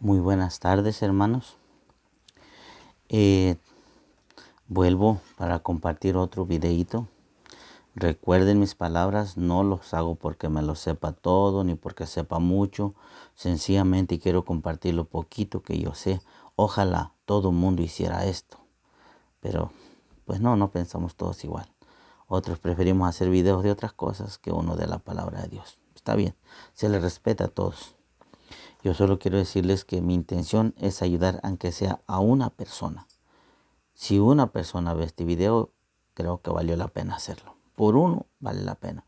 Muy buenas tardes, hermanos. Eh, Vuelvo para compartir otro videíto. Recuerden mis palabras, no los hago porque me lo sepa todo ni porque sepa mucho. Sencillamente quiero compartir lo poquito que yo sé. Ojalá todo el mundo hiciera esto. Pero pues no pensamos todos igual. Otros preferimos hacer videos de otras cosas que uno de la palabra de Dios. Está bien, se les respeta a todos. Yo solo quiero decirles que mi intención es ayudar aunque sea a una persona. Si una persona ve este video, creo que valió la pena hacerlo. Por uno vale la pena.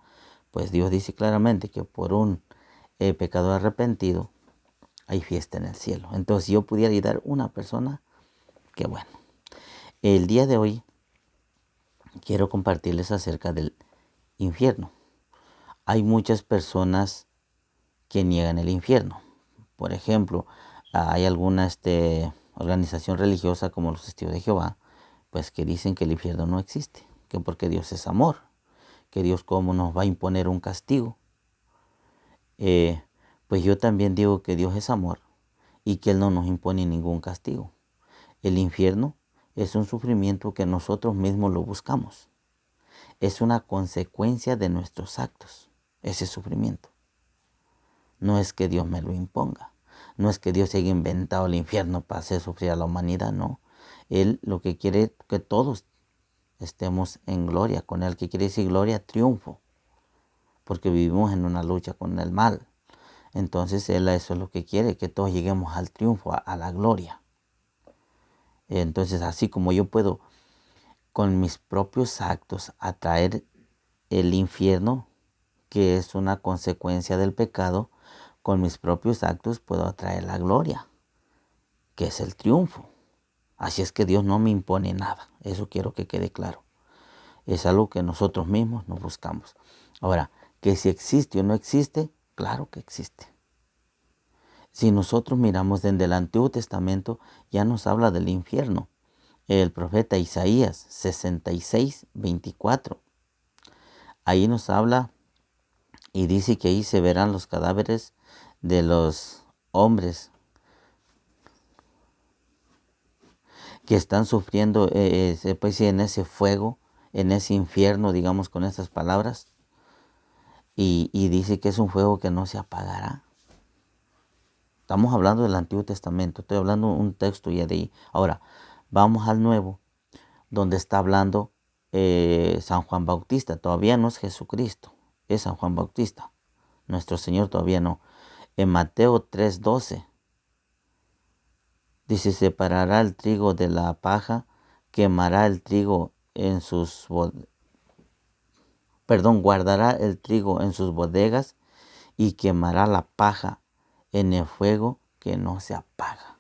Pues Dios dice claramente que por un pecador arrepentido hay fiesta en el cielo. Entonces, si yo pudiera ayudar a una persona, qué bueno. El día de hoy quiero compartirles acerca del infierno. Hay muchas personas que niegan el infierno. Por ejemplo, hay alguna organización religiosa como los Testigos de Jehová, pues que dicen que el infierno no existe, que porque Dios es amor, que Dios cómo nos va a imponer un castigo. Pues yo también digo que Dios es amor y que Él no nos impone ningún castigo. El infierno es un sufrimiento que nosotros mismos lo buscamos. Es una consecuencia de nuestros actos, ese sufrimiento. No es que Dios me lo imponga. No es que Dios haya inventado el infierno para hacer sufrir a la humanidad, no. Él lo que quiere es que todos estemos en gloria con Él. Que quiere decir gloria, triunfo. Porque vivimos en una lucha con el mal. Entonces Él eso es lo que quiere, que todos lleguemos al triunfo, a la gloria. Entonces así como yo puedo con mis propios actos atraer el infierno, que es una consecuencia del pecado, con mis propios actos puedo atraer la gloria, que es el triunfo. Así es que Dios no me impone nada. Eso quiero que quede claro. Es algo que nosotros mismos nos buscamos. Ahora, que si existe o no existe, claro que existe. Si nosotros miramos desde el Antiguo Testamento, ya nos habla del infierno. El profeta Isaías 66:24. Ahí nos habla y dice que ahí se verán los cadáveres de los hombres que están sufriendo pues, en ese fuego, en ese infierno, digamos con estas palabras. Y dice que es un fuego que no se apagará. Estamos hablando del Antiguo Testamento, estoy hablando de un texto ya de ahí. Ahora, vamos al Nuevo, donde está hablando San Juan Bautista. Todavía no es Jesucristo, es San Juan Bautista. Nuestro Señor todavía no. En Mateo 3:12 dice: separará el trigo de la paja, quemará el trigo en sus guardará el trigo en sus bodegas y quemará la paja en el fuego que no se apaga.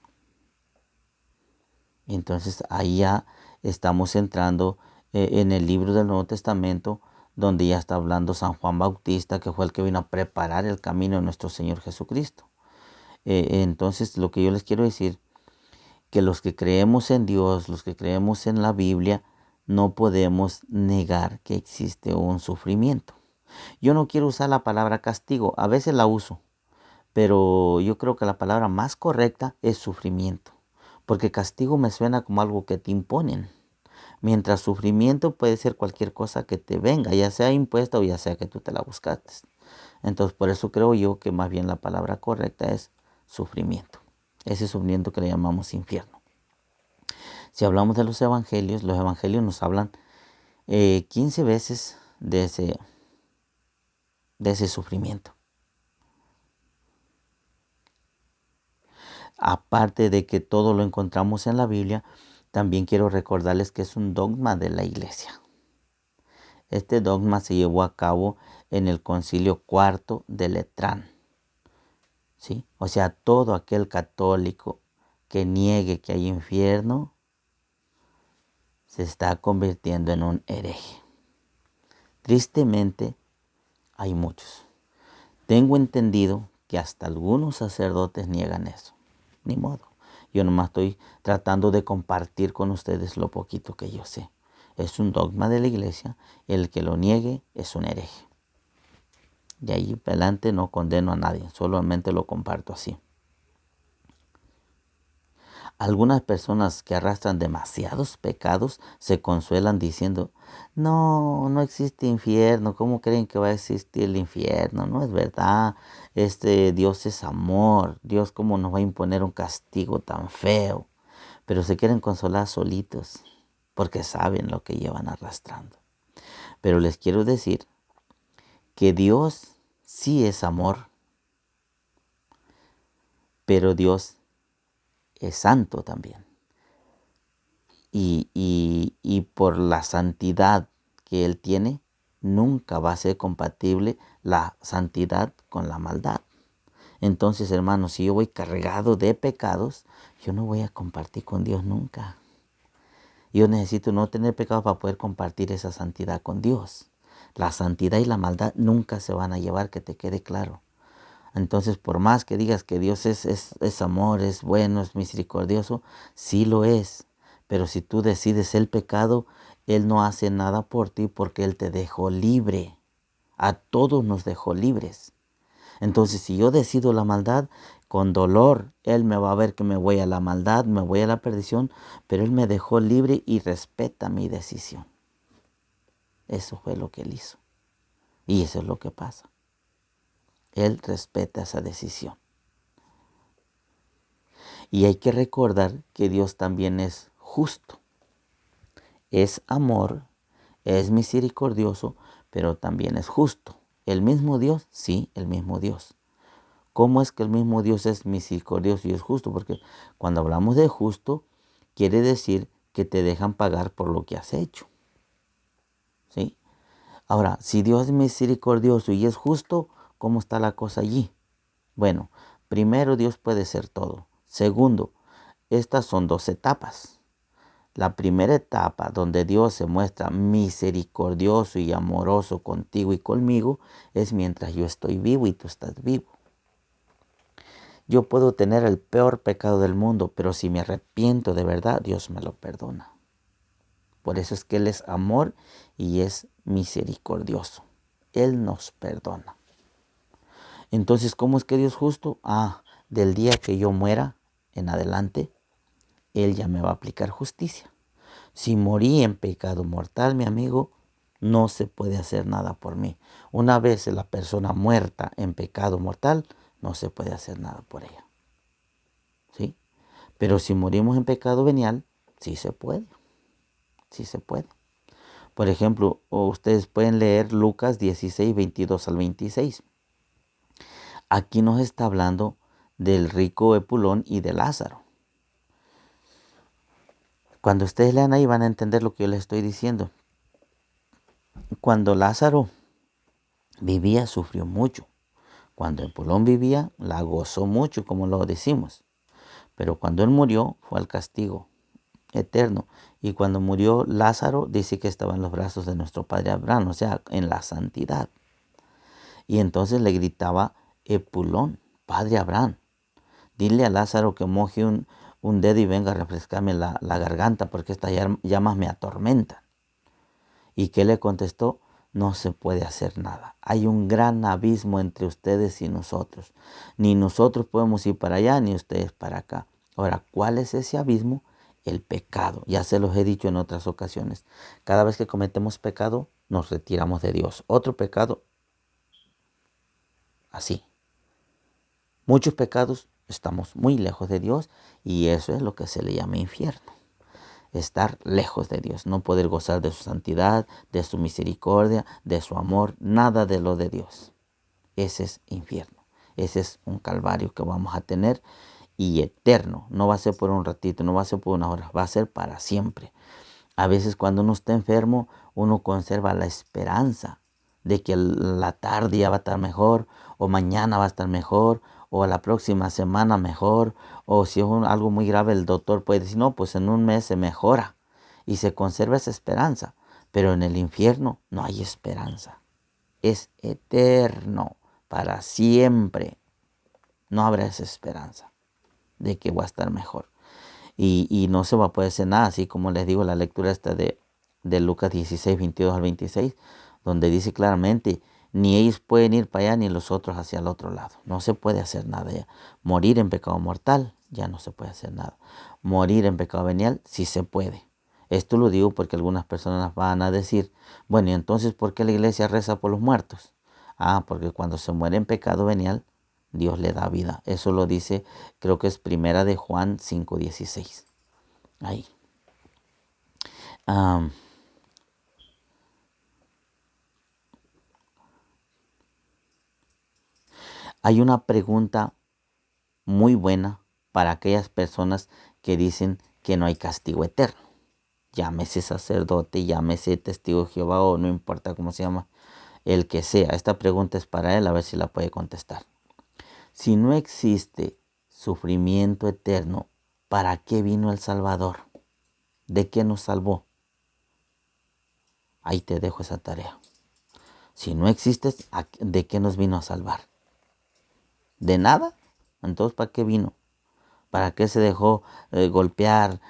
Entonces ahí ya estamos entrando en el libro del Nuevo Testamento, donde ya está hablando San Juan Bautista, que fue el que vino a preparar el camino de nuestro Señor Jesucristo. Entonces lo que yo les quiero decir, que los que creemos en Dios, los que creemos en la Biblia, no podemos negar que existe un sufrimiento. Yo no quiero usar la palabra castigo, a veces la uso, pero yo creo que la palabra más correcta es sufrimiento, porque castigo me suena como algo que te imponen, mientras sufrimiento puede ser cualquier cosa que te venga, ya sea impuesta o ya sea que tú te la buscaste. Entonces por eso creo yo que más bien la palabra correcta es sufrimiento, ese sufrimiento que le llamamos infierno. Si hablamos de los evangelios nos hablan 15 veces de ese sufrimiento. Aparte de que todo lo encontramos en la Biblia, también quiero recordarles que es un dogma de la iglesia. Este dogma se llevó a cabo en el Concilio Cuarto de Letrán. ¿Sí? O sea, todo aquel católico que niegue que hay infierno se está convirtiendo en un hereje. Tristemente, hay muchos. Tengo entendido que hasta algunos sacerdotes niegan eso. Ni modo. Yo nomás estoy tratando de compartir con ustedes lo poquito que yo sé. Es un dogma de la iglesia. El que lo niegue es un hereje. De ahí para adelante no condeno a nadie. Solamente lo comparto así. Algunas personas que arrastran demasiados pecados se consuelan diciendo, no, no existe infierno. ¿Cómo creen que va a existir el infierno? No es verdad. Dios es amor. Dios, ¿cómo nos va a imponer un castigo tan feo? Pero se quieren consolar solitos porque saben lo que llevan arrastrando. Pero les quiero decir que Dios sí es amor, pero Dios es santo también. Y por la santidad que Él tiene, nunca va a ser compatible la santidad con la maldad. Entonces, hermanos, si yo voy cargado de pecados, yo no voy a compartir con Dios nunca. Yo necesito no tener pecado para poder compartir esa santidad con Dios. La santidad y la maldad nunca se van a llevar, que te quede claro. Entonces, por más que digas que Dios es amor, es bueno, es misericordioso, sí lo es. Pero si tú decides el pecado, Él no hace nada por ti porque Él te dejó libre. A todos nos dejó libres. Entonces, si yo decido la maldad, con dolor, Él me va a ver que me voy a la maldad, me voy a la perdición, pero Él me dejó libre y respeta mi decisión. Eso fue lo que Él hizo. Y eso es lo que pasa. Él respeta esa decisión. Y hay que recordar que Dios también es justo. Es amor, es misericordioso, pero también es justo. ¿El mismo Dios? Sí, el mismo Dios. ¿Cómo es que el mismo Dios es misericordioso y es justo? Porque cuando hablamos de justo, quiere decir que te dejan pagar por lo que has hecho. ¿Sí? Ahora, si Dios es misericordioso y es justo, ¿cómo está la cosa allí? Bueno, primero, Dios puede ser todo. Segundo, estas son dos etapas. La primera etapa, donde Dios se muestra misericordioso y amoroso contigo y conmigo, es mientras yo estoy vivo y tú estás vivo. Yo puedo tener el peor pecado del mundo, pero si me arrepiento de verdad, Dios me lo perdona. Por eso es que Él es amor y es misericordioso. Él nos perdona. Entonces, ¿cómo es que Dios es justo? Del día que yo muera en adelante, Él ya me va a aplicar justicia. Si morí en pecado mortal, mi amigo, no se puede hacer nada por mí. Una vez la persona muerta en pecado mortal, no se puede hacer nada por ella. ¿Sí? Pero si morimos en pecado venial, sí se puede. Sí se puede. Por ejemplo, ustedes pueden leer Lucas 16, 22 al 26. Aquí nos está hablando del rico Epulón y de Lázaro. Cuando ustedes lean ahí van a entender lo que yo les estoy diciendo. Cuando Lázaro vivía, sufrió mucho. Cuando Epulón vivía, la gozó mucho, como lo decimos. Pero cuando él murió, fue al castigo eterno. Y cuando murió Lázaro, dice que estaba en los brazos de nuestro padre Abraham, o sea, en la santidad. Y entonces le gritaba Epulón, padre Abraham, dile a Lázaro que moje un dedo y venga a refrescarme la garganta, porque estas llamas me atormentan. ¿Y qué le contestó? No se puede hacer nada. Hay un gran abismo entre ustedes y nosotros. Ni nosotros podemos ir para allá, ni ustedes para acá. Ahora, ¿cuál es ese abismo? El pecado. Ya se los he dicho en otras ocasiones. Cada vez que cometemos pecado, nos retiramos de Dios. Otro pecado, así. Muchos pecados, estamos muy lejos de Dios y eso es lo que se le llama infierno. Estar lejos de Dios, no poder gozar de su santidad, de su misericordia, de su amor, nada de lo de Dios. Ese es infierno. Ese es un calvario que vamos a tener y eterno. No va a ser por un ratito, no va a ser por una hora, va a ser para siempre. A veces cuando uno está enfermo, uno conserva la esperanza de que la tarde ya va a estar mejor, o mañana va a estar mejor, o la próxima semana mejor, o si es algo muy grave, el doctor puede decir, no, pues en un mes se mejora, y se conserva esa esperanza. Pero en el infierno no hay esperanza. Es eterno, para siempre. No habrá esa esperanza de que va a estar mejor. Y no se va a poder hacer nada, así como les digo, la lectura esta de Lucas 16, 22 al 26, donde dice claramente Ni ellos pueden ir para allá ni los otros hacia el otro lado. No se puede hacer nada ya. Morir en pecado mortal, ya no se puede hacer nada. Morir en pecado venial, sí se puede. Esto lo digo porque algunas personas van a decir, bueno, ¿y entonces por qué la iglesia reza por los muertos? Ah, porque cuando se muere en pecado venial, Dios le da vida. Eso lo dice, creo que es primera de Juan 5:16. Ahí. Hay una pregunta muy buena para aquellas personas que dicen que no hay castigo eterno. Llámese sacerdote, llámese testigo de Jehová o no importa cómo se llama, el que sea. Esta pregunta es para él, a ver si la puede contestar. Si no existe sufrimiento eterno, ¿para qué vino el Salvador? ¿De qué nos salvó? Ahí te dejo esa tarea. Si no existe, ¿de qué nos vino a salvar? ¿De nada? Entonces, ¿para qué vino? ¿Para qué se dejó golpear,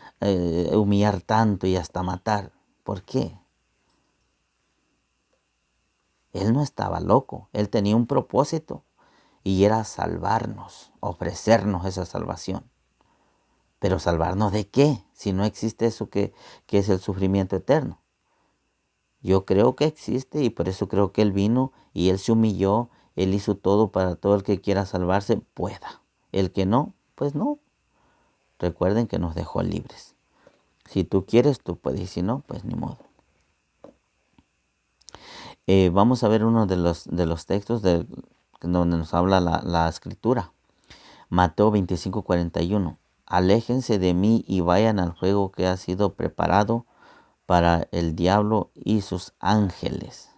humillar tanto y hasta matar? ¿Por qué? Él no estaba loco, él tenía un propósito y era salvarnos, ofrecernos esa salvación. Pero ¿salvarnos de qué? Si no existe eso que es el sufrimiento eterno. Yo creo que existe y por eso creo que Él vino y Él se humilló, Él hizo todo para todo el que quiera salvarse pueda. El que no, pues no. Recuerden que nos dejó libres. Si tú quieres, tú puedes, y si no, pues ni modo. Vamos a ver uno de los textos donde nos habla la escritura. Mateo 25:41. Aléjense de mí y vayan al fuego que ha sido preparado para el diablo y sus ángeles.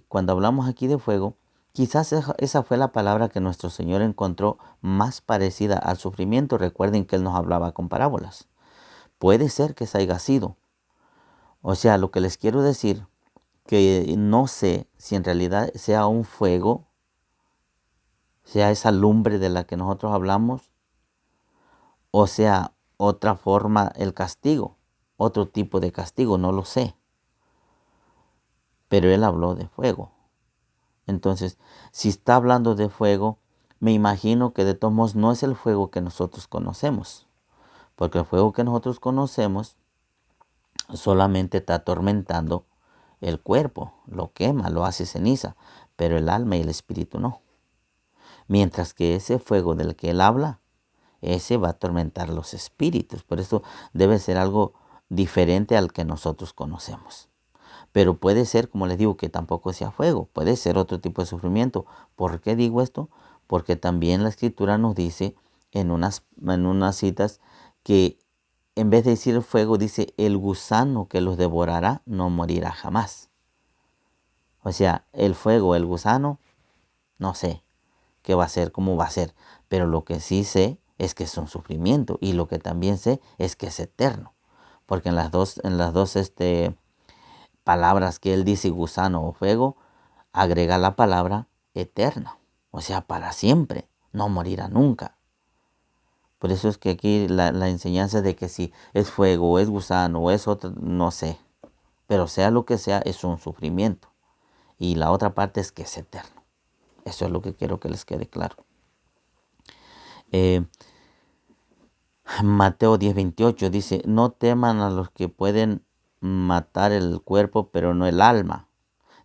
Cuando hablamos aquí de fuego, quizás esa fue la palabra que nuestro Señor encontró más parecida al sufrimiento. Recuerden que Él nos hablaba con parábolas. Puede ser que se haya sido. O sea, lo que les quiero decir, que no sé si en realidad sea un fuego, sea esa lumbre de la que nosotros hablamos, o sea otra forma el castigo, otro tipo de castigo, no lo sé. Pero Él habló de fuego. Entonces, si está hablando de fuego, me imagino que de todos modos no es el fuego que nosotros conocemos. Porque el fuego que nosotros conocemos solamente está atormentando el cuerpo, lo quema, lo hace ceniza, pero el alma y el espíritu no. Mientras que ese fuego del que Él habla, ese va a atormentar los espíritus. Por eso debe ser algo diferente al que nosotros conocemos. Pero puede ser, como les digo, que tampoco sea fuego, puede ser otro tipo de sufrimiento. ¿Por qué digo esto? Porque también la escritura nos dice en unas citas que en vez de decir fuego, dice el gusano que los devorará no morirá jamás. O sea, el fuego, el gusano, no sé qué va a ser, cómo va a ser, pero lo que sí sé es que es un sufrimiento y lo que también sé es que es eterno, porque en las dos palabras que él dice, gusano o fuego, agrega la palabra eterna, o sea, para siempre, no morirá nunca. Por eso es que aquí la enseñanza de que si es fuego o es gusano o es otro, no sé, pero sea lo que sea, es un sufrimiento. Y la otra parte es que es eterno. Eso es lo que quiero que les quede claro. Mateo 10:28 dice, no teman a los que pueden matar el cuerpo, pero no el alma.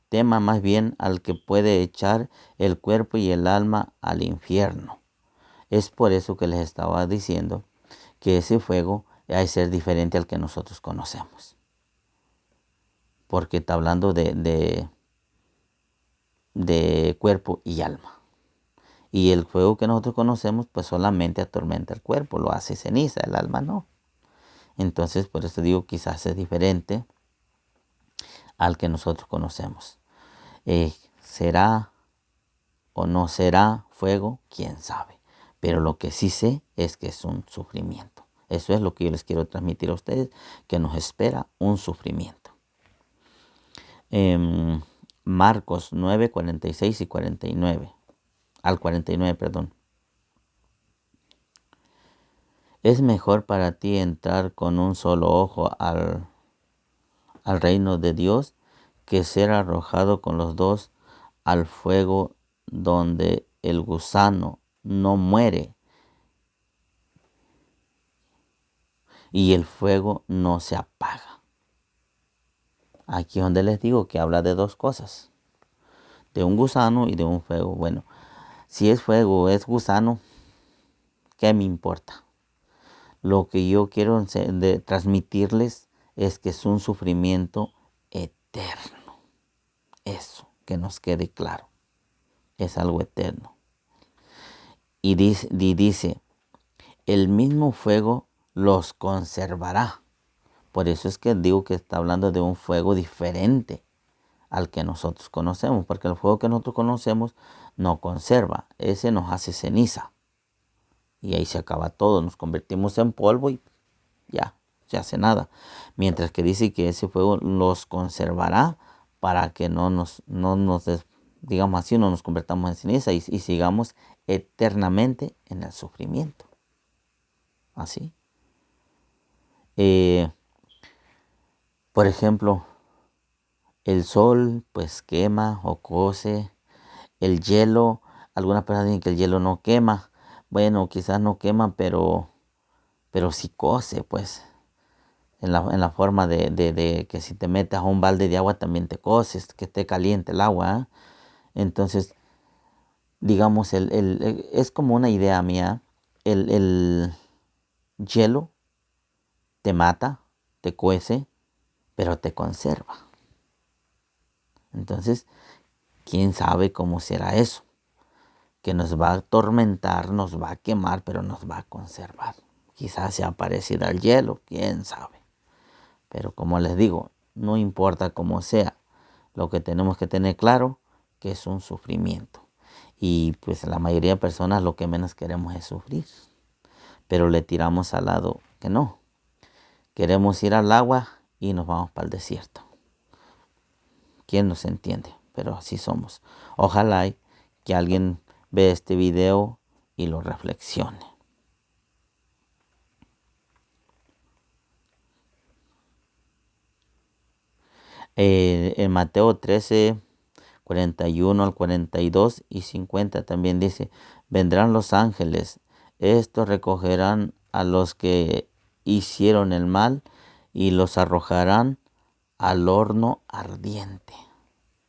Tema más bien al que puede echar el cuerpo y el alma al infierno. Es por eso que les estaba diciendo que ese fuego ha de ser diferente al que nosotros conocemos. Porque está hablando de cuerpo y alma. Y el fuego que nosotros conocemos pues solamente atormenta el cuerpo, lo hace ceniza, el alma no. Entonces por eso digo quizás es diferente al que nosotros conocemos. ¿Será o no será fuego? ¿Quién sabe? Pero lo que sí sé es que es un sufrimiento. Eso es lo que yo les quiero transmitir a ustedes, que nos espera un sufrimiento. Marcos 9, 46 y 49. Al 49, perdón. Es mejor para ti entrar con un solo ojo al reino de Dios que ser arrojado con los dos al fuego donde el gusano no muere y el fuego no se apaga. Aquí es donde les digo que habla de dos cosas, de un gusano y de un fuego. Bueno, si es fuego o es gusano, ¿qué me importa? Lo que yo quiero transmitirles es que es un sufrimiento eterno. Eso, que nos quede claro. Es algo eterno. Y dice, el mismo fuego los conservará. Por eso es que digo que está hablando de un fuego diferente al que nosotros conocemos, porque el fuego que nosotros conocemos no conserva, ese nos hace ceniza. Y ahí se acaba todo, nos convertimos en polvo y ya, se hace nada. Mientras que dice que ese fuego los conservará para que digamos así, no nos convertamos en ceniza y sigamos eternamente en el sufrimiento. Así. Por ejemplo, el sol pues quema o cose. El hielo, algunas personas dicen que el hielo no quema. Bueno, quizás no quema, pero sí cose, pues. En la forma de que si te metes a un balde de agua también te coces, que esté caliente el agua. Entonces, digamos, es como una idea mía. El hielo te mata, te cuece, pero te conserva. Entonces, ¿quién sabe cómo será eso? Que nos va a atormentar, nos va a quemar, pero nos va a conservar. Quizás sea parecido al hielo, quién sabe. Pero como les digo, no importa cómo sea, lo que tenemos que tener claro que es un sufrimiento. Y pues la mayoría de personas lo que menos queremos es sufrir. Pero le tiramos al lado que no. Queremos ir al agua y nos vamos para el desierto. ¿Quién nos entiende? Pero así somos. Ojalá que alguien vea este video y lo reflexione. En Mateo 13, 41 al 42 y 50 también dice, vendrán los ángeles, estos recogerán a los que hicieron el mal y los arrojarán al horno ardiente.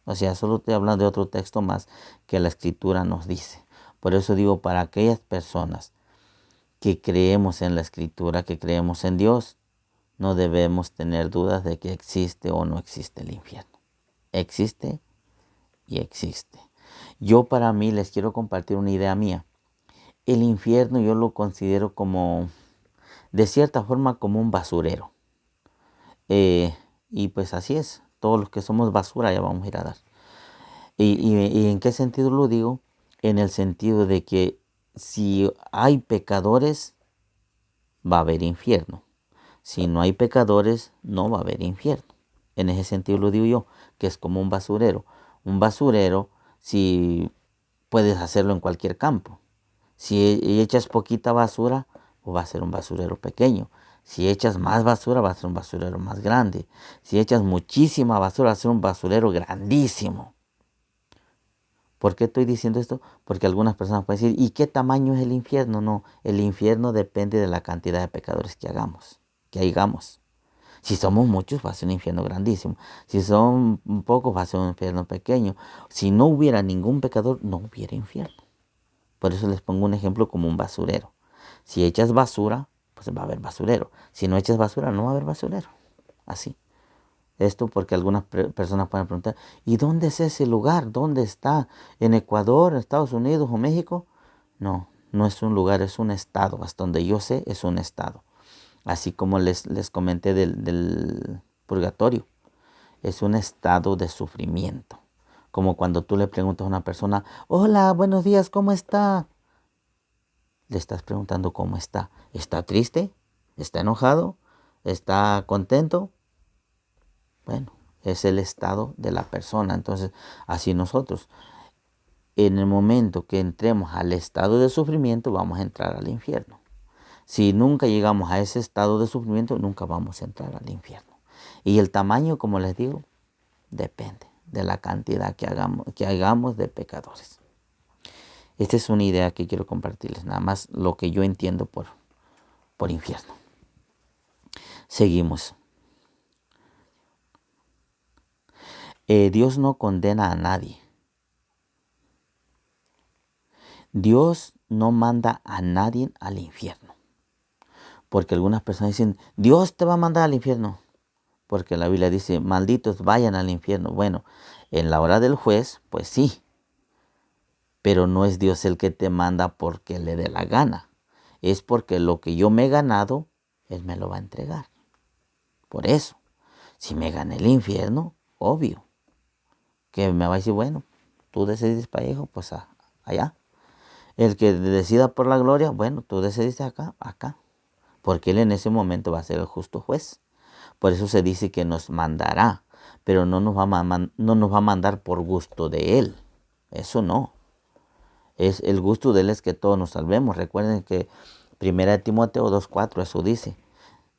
O sea, solo estoy hablando de otro texto más que la Escritura nos dice. Por eso digo, para aquellas personas que creemos en la Escritura, que creemos en Dios, no debemos tener dudas de que existe o no existe el infierno. Existe y existe. Yo para mí les quiero compartir una idea mía. El infierno yo lo considero como, de cierta forma, como un basurero. Y pues así es, todos los que somos basura ya vamos a ir a dar. ¿Y en qué sentido lo digo? En el sentido de que si hay pecadores, va a haber infierno. Si no hay pecadores, no va a haber infierno. En ese sentido lo digo yo, que es como un basurero. Un basurero, si puedes hacerlo en cualquier campo. Si echas poquita basura, pues va a ser un basurero pequeño. Si echas más basura, va a ser un basurero más grande. Si echas muchísima basura, va a ser un basurero grandísimo. ¿Por qué estoy diciendo esto? Porque algunas personas pueden decir, ¿y qué tamaño es el infierno? No, el infierno depende de la cantidad de pecadores que hagamos. Si somos muchos, va a ser un infierno grandísimo. Si son pocos, va a ser un infierno pequeño. Si no hubiera ningún pecador, no hubiera infierno. Por eso les pongo un ejemplo como un basurero. Si echas basura, pues va a haber basurero. Si no echas basura, no va a haber basurero. Así. Esto porque algunas personas pueden preguntar, ¿y dónde es ese lugar? ¿Dónde está? ¿En Ecuador, Estados Unidos o México? No, no es un lugar, es un estado. Hasta donde yo sé, es un estado. Así como les comenté del purgatorio. Es un estado de sufrimiento. Como cuando tú le preguntas a una persona, hola, buenos días, ¿cómo está? Le estás preguntando cómo está. ¿Está triste? ¿Está enojado? ¿Está contento? Bueno, es el estado de la persona. Entonces, así nosotros, en el momento que entremos al estado de sufrimiento, vamos a entrar al infierno. Si nunca llegamos a ese estado de sufrimiento, nunca vamos a entrar al infierno. Y el tamaño, como les digo, Depende de la cantidad que hagamos de pecadores. Esta es una idea que quiero compartirles, nada más lo que yo entiendo por infierno. Seguimos. Dios no condena a nadie. Dios no manda a nadie al infierno. Porque algunas personas dicen, Dios te va a mandar al infierno. Porque la Biblia dice, malditos vayan al infierno. Bueno, en la hora del juez, pues sí. Pero no es Dios el que te manda porque le dé la gana. Es porque lo que yo me he ganado, Él me lo va a entregar. Por eso, si me gané el infierno, obvio, que me va a decir, bueno, tú decidiste para hijo, pues allá. El que decida por la gloria, bueno, tú decidiste acá. Porque Él en ese momento va a ser el justo juez. Por eso se dice que nos mandará, pero no nos va a mandar por gusto de Él. Eso no. El gusto de Él es que todos nos salvemos. Recuerden que 1 Timoteo 2:4 eso dice.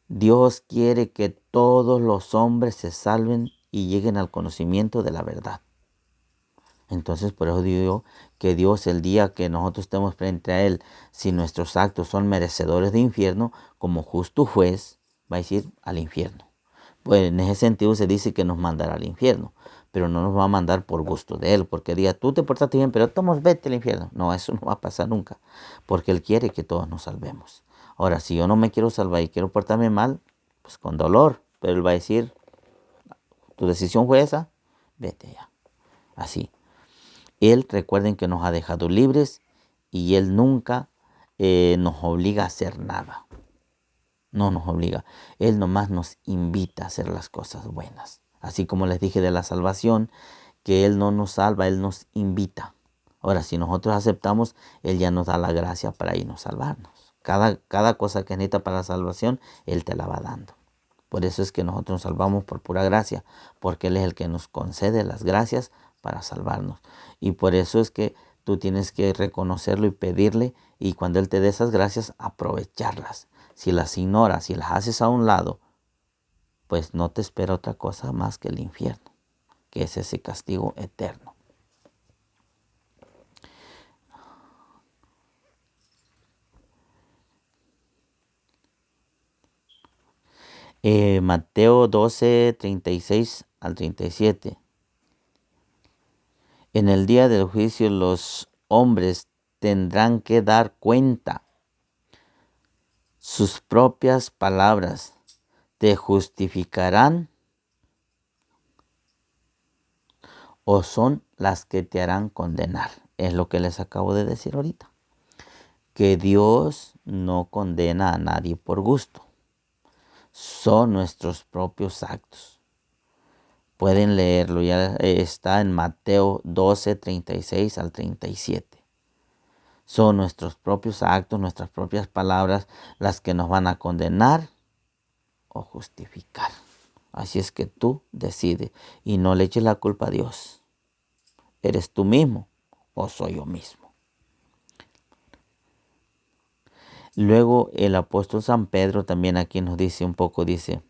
Dios quiere que todos los hombres se salven y lleguen al conocimiento de la verdad. Entonces, por eso digo que Dios, el día que nosotros estemos frente a Él, si nuestros actos son merecedores de infierno, como justo juez, va a decir al infierno. Pues en ese sentido se dice que nos mandará al infierno, pero no nos va a mandar por gusto de Él, porque diga, tú te portaste bien, pero tomos, vete al infierno. No, eso no va a pasar nunca, porque Él quiere que todos nos salvemos. Ahora, si yo no me quiero salvar y quiero portarme mal, pues con dolor, pero Él va a decir, tu decisión fue esa, vete ya. Así. Él, recuerden que nos ha dejado libres y Él nunca nos obliga a hacer nada. No nos obliga. Él nomás nos invita a hacer las cosas buenas. Así como les dije de la salvación, que Él no nos salva, Él nos invita. Ahora, si nosotros aceptamos, Él ya nos da la gracia para irnos a salvarnos. Cada cosa que necesita para la salvación, Él te la va dando. Por eso es que nosotros nos salvamos por pura gracia, porque Él es el que nos concede las gracias para salvarnos. Y por eso es que tú tienes que reconocerlo y pedirle, y cuando Él te dé esas gracias, aprovecharlas. Si las ignoras, si las haces a un lado, pues no te espera otra cosa más que el infierno, que es ese castigo eterno. Mateo 12, 36 al 37. En el día del juicio los hombres tendrán que dar cuenta. Sus propias palabras te justificarán o son las que te harán condenar. Es lo que les acabo de decir ahorita. Que Dios no condena a nadie por gusto. Son nuestros propios actos. Pueden leerlo, ya está en Mateo 12, 36 al 37. Son nuestros propios actos, nuestras propias palabras las que nos van a condenar o justificar. Así es que tú decides y no le eches la culpa a Dios. ¿Eres tú mismo o soy yo mismo? Luego el apóstol San Pedro también aquí nos dice un poco, dice,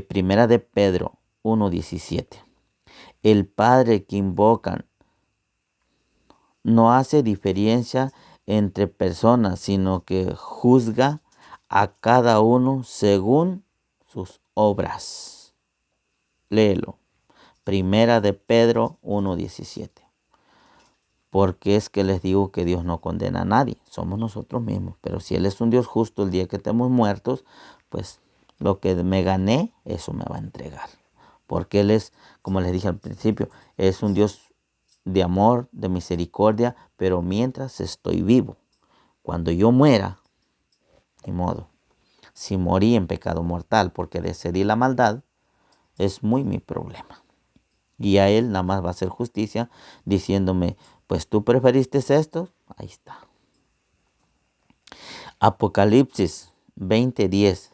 primera de Pedro 1:17. El Padre que invocan no hace diferencia entre personas, sino que juzga a cada uno según sus obras. Léelo. Primera de Pedro 1:17. Porque es que les digo que Dios no condena a nadie, somos nosotros mismos. Pero si Él es un Dios justo el día que estemos muertos, pues lo que me gané, eso me va a entregar. Porque Él es, como les dije al principio, es un Dios de amor, de misericordia, pero mientras estoy vivo. Cuando yo muera, ni modo. Si morí en pecado mortal porque decidí la maldad, es muy mi problema. Y a Él nada más va a hacer justicia diciéndome, pues tú preferiste esto, ahí está. Apocalipsis 20:10.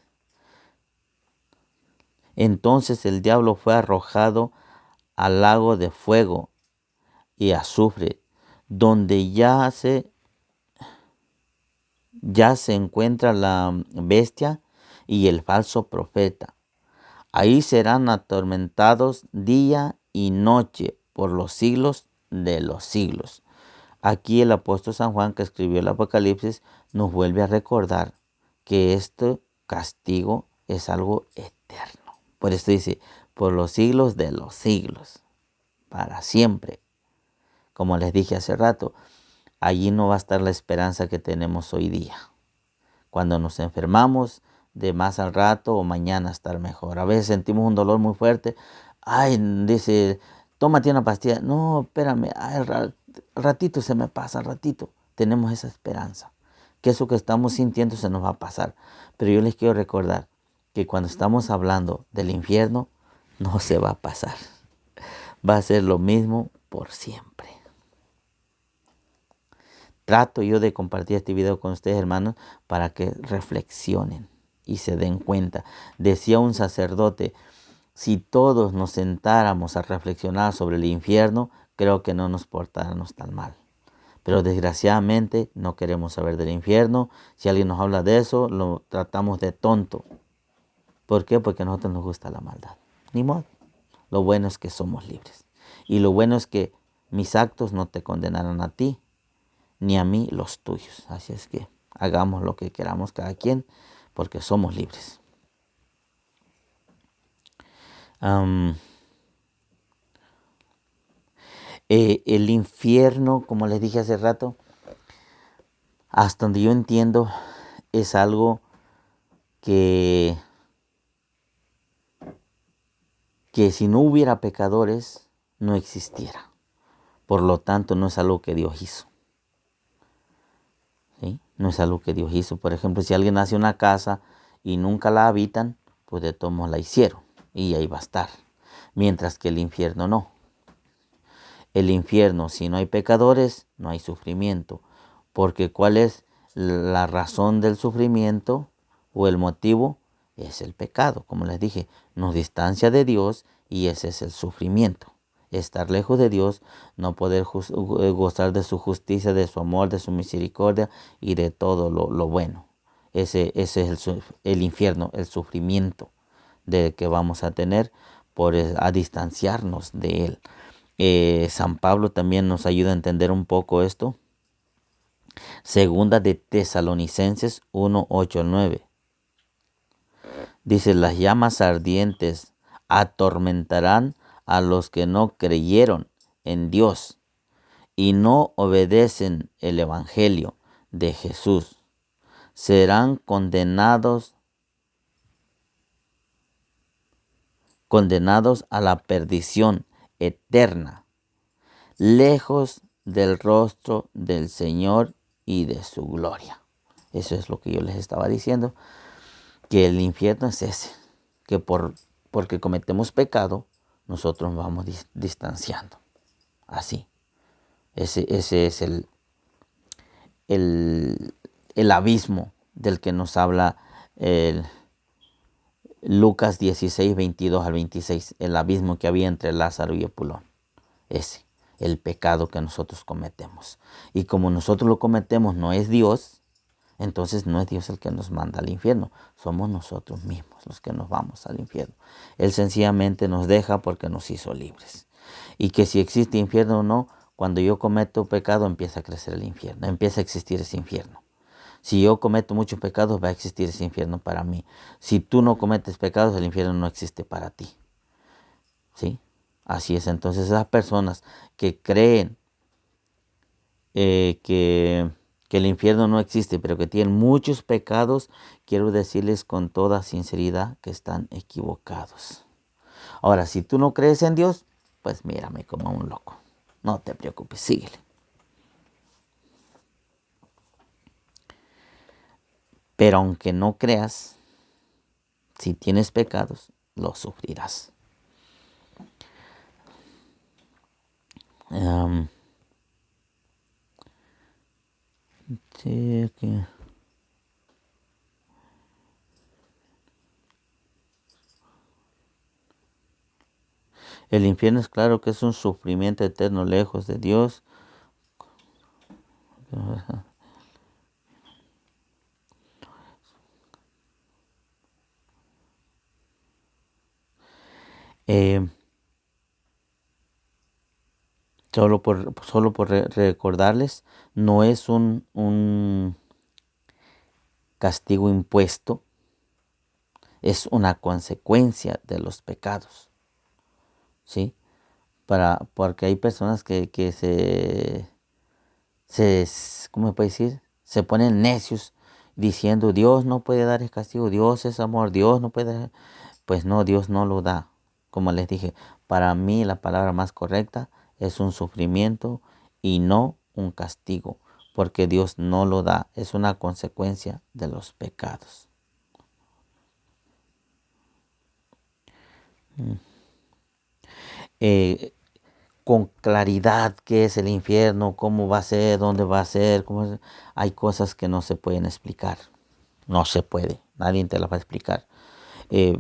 Entonces el diablo fue arrojado al lago de fuego y azufre, donde ya se encuentra la bestia y el falso profeta. Ahí serán atormentados día y noche por los siglos de los siglos. Aquí el apóstol San Juan, que escribió el Apocalipsis, nos vuelve a recordar que este castigo es algo eterno. Por esto dice, por los siglos de los siglos, para siempre. Como les dije hace rato, allí no va a estar la esperanza que tenemos hoy día. Cuando nos enfermamos, de más al rato o mañana estar mejor. A veces sentimos un dolor muy fuerte. Ay, dice, tómate una pastilla. No, espérame, al ratito se me pasa, al ratito. Tenemos esa esperanza, que eso que estamos sintiendo se nos va a pasar. Pero yo les quiero recordar que cuando estamos hablando del infierno, no se va a pasar. Va a ser lo mismo por siempre. Trato yo de compartir este video con ustedes, hermanos, para que reflexionen y se den cuenta. Decía un sacerdote, si todos nos sentáramos a reflexionar sobre el infierno, creo que no nos portáramos tan mal. Pero desgraciadamente no queremos saber del infierno. Si alguien nos habla de eso, lo tratamos de tonto. ¿Por qué? Porque a nosotros nos gusta la maldad. Ni modo. Lo bueno es que somos libres. Y lo bueno es que mis actos no te condenarán a ti, ni a mí los tuyos. Así es que hagamos lo que queramos cada quien, porque somos libres. El infierno, como les dije hace rato, hasta donde yo entiendo, es algo que si no hubiera pecadores, no existiera. Por lo tanto, no es algo que Dios hizo. ¿Sí? No es algo que Dios hizo. Por ejemplo, si alguien hace una casa y nunca la habitan, pues de todos modos la hicieron y ahí va a estar. Mientras que el infierno no. El infierno, si no hay pecadores, no hay sufrimiento. Porque ¿cuál es la razón del sufrimiento o el motivo? Es el pecado. Como les dije, nos distancia de Dios y ese es el sufrimiento. Estar lejos de Dios, no poder gozar de su justicia, de su amor, de su misericordia y de todo lo bueno. Ese es el infierno, el sufrimiento de que vamos a tener por a distanciarnos de Él. San Pablo también nos ayuda a entender un poco esto. Segunda de Tesalonicenses 1, 8, 9. Dice, las llamas ardientes atormentarán a los que no creyeron en Dios y no obedecen el Evangelio de Jesús. Serán condenados a la perdición eterna, lejos del rostro del Señor y de su gloria. Eso es lo que yo les estaba diciendo, que el infierno es ese, que porque cometemos pecado, nosotros nos vamos distanciando. Así. Ese es el abismo del que nos habla el Lucas 16, 22 al 26, el abismo que había entre Lázaro y Epulón. Ese, el pecado que nosotros cometemos. Y como nosotros lo cometemos, no es Dios, entonces no es Dios el que nos manda al infierno, somos nosotros mismos los que nos vamos al infierno. Él sencillamente nos deja porque nos hizo libres. Y que si existe infierno o no, cuando yo cometo pecado empieza a crecer el infierno, empieza a existir ese infierno. Si yo cometo muchos pecados, va a existir ese infierno para mí. Si tú no cometes pecados, el infierno no existe para ti. ¿Sí? Así es. Entonces esas personas que creen que el infierno no existe, pero que tienen muchos pecados, quiero decirles con toda sinceridad que están equivocados. Ahora, si tú no crees en Dios, pues mírame como un loco. No te preocupes, síguele. Pero aunque no creas, si tienes pecados, los sufrirás. Sí, okay. El infierno es claro que es un sufrimiento eterno lejos de Dios. Eh, solo por recordarles, no es un castigo impuesto, es una consecuencia de los pecados, ¿sí? Porque hay personas que ¿cómo se puede decir? Se ponen necios diciendo, Dios no puede dar el castigo, Dios es amor, Dios no puede dar. Pues no, Dios no lo da. Como les dije, para mí la palabra más correcta es un sufrimiento y no un castigo, porque Dios no lo da, es una consecuencia de los pecados. Eh, con claridad qué es el infierno, cómo va a ser, dónde va a ser, hay cosas que no se pueden explicar. No se puede, nadie te las va a explicar. Eh,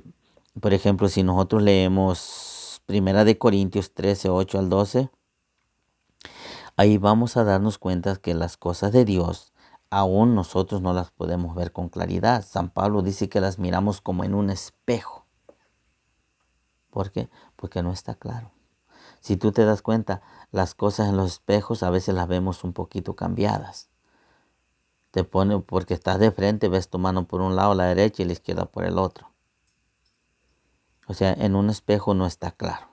por ejemplo, si nosotros leemos 1 Corintios 13, 8 al 12, ahí vamos a darnos cuenta que las cosas de Dios aún nosotros no las podemos ver con claridad. San Pablo dice que las miramos como en un espejo. ¿Por qué? Porque no está claro. Si tú te das cuenta, las cosas en los espejos a veces las vemos un poquito cambiadas. Te pone, porque estás de frente, ves tu mano por un lado, la derecha, y la izquierda por el otro. O sea, en un espejo no está claro.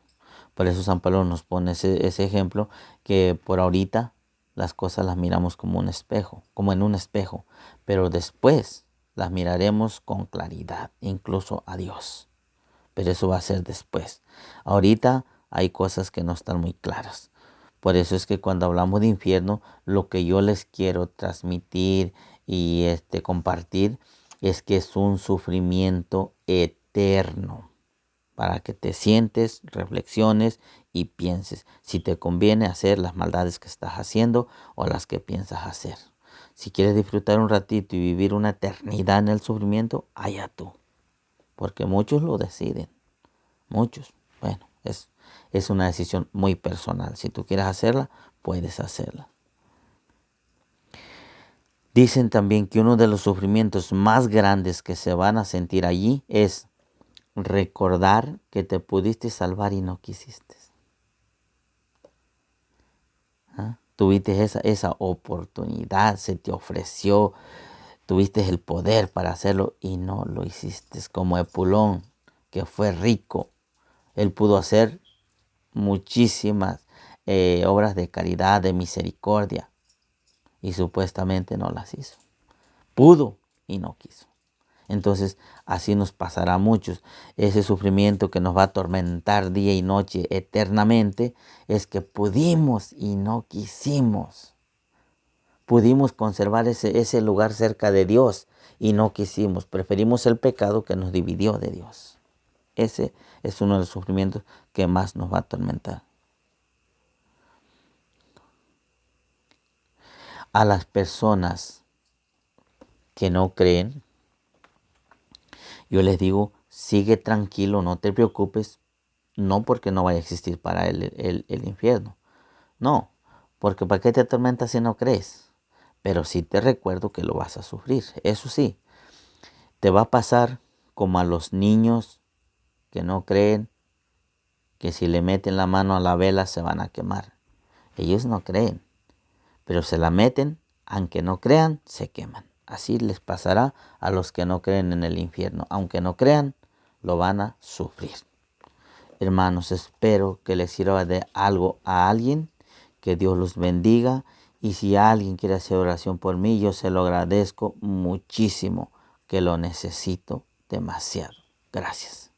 Por eso San Pablo nos pone ese ejemplo, que por ahorita las cosas las miramos como un espejo, como en un espejo, pero después las miraremos con claridad, incluso a Dios. Pero eso va a ser después. Ahorita hay cosas que no están muy claras. Por eso es que cuando hablamos de infierno, lo que yo les quiero transmitir y compartir es que es un sufrimiento eterno, para que te sientes, reflexiones y pienses si te conviene hacer las maldades que estás haciendo o las que piensas hacer. Si quieres disfrutar un ratito y vivir una eternidad en el sufrimiento, allá tú. Porque muchos lo deciden. Muchos. Bueno, es una decisión muy personal. Si tú quieres hacerla, puedes hacerla. Dicen también que uno de los sufrimientos más grandes que se van a sentir allí es recordar que te pudiste salvar y no quisiste. ¿Ah? Tuviste esa oportunidad, se te ofreció, tuviste el poder para hacerlo y no lo hiciste. Como Epulón, que fue rico, él pudo hacer muchísimas obras de caridad, de misericordia, y supuestamente no las hizo. Pudo y no quiso. Entonces así nos pasará a muchos. Ese sufrimiento que nos va a atormentar día y noche eternamente es que pudimos y no quisimos. Pudimos conservar ese lugar cerca de Dios y no quisimos. Preferimos el pecado que nos dividió de Dios. Ese es uno de los sufrimientos que más nos va a atormentar. A las personas que no creen, yo les digo, sigue tranquilo, no te preocupes, no porque no vaya a existir para el infierno, no, porque ¿para qué te atormentas si no crees? Pero sí te recuerdo que lo vas a sufrir, eso sí, te va a pasar como a los niños que no creen, que si le meten la mano a la vela se van a quemar. Ellos no creen, pero se la meten, aunque no crean, se queman. Así les pasará a los que no creen en el infierno. Aunque no crean, lo van a sufrir. Hermanos, espero que les sirva de algo a alguien, que Dios los bendiga. Y si alguien quiere hacer oración por mí, yo se lo agradezco muchísimo, que lo necesito demasiado. Gracias.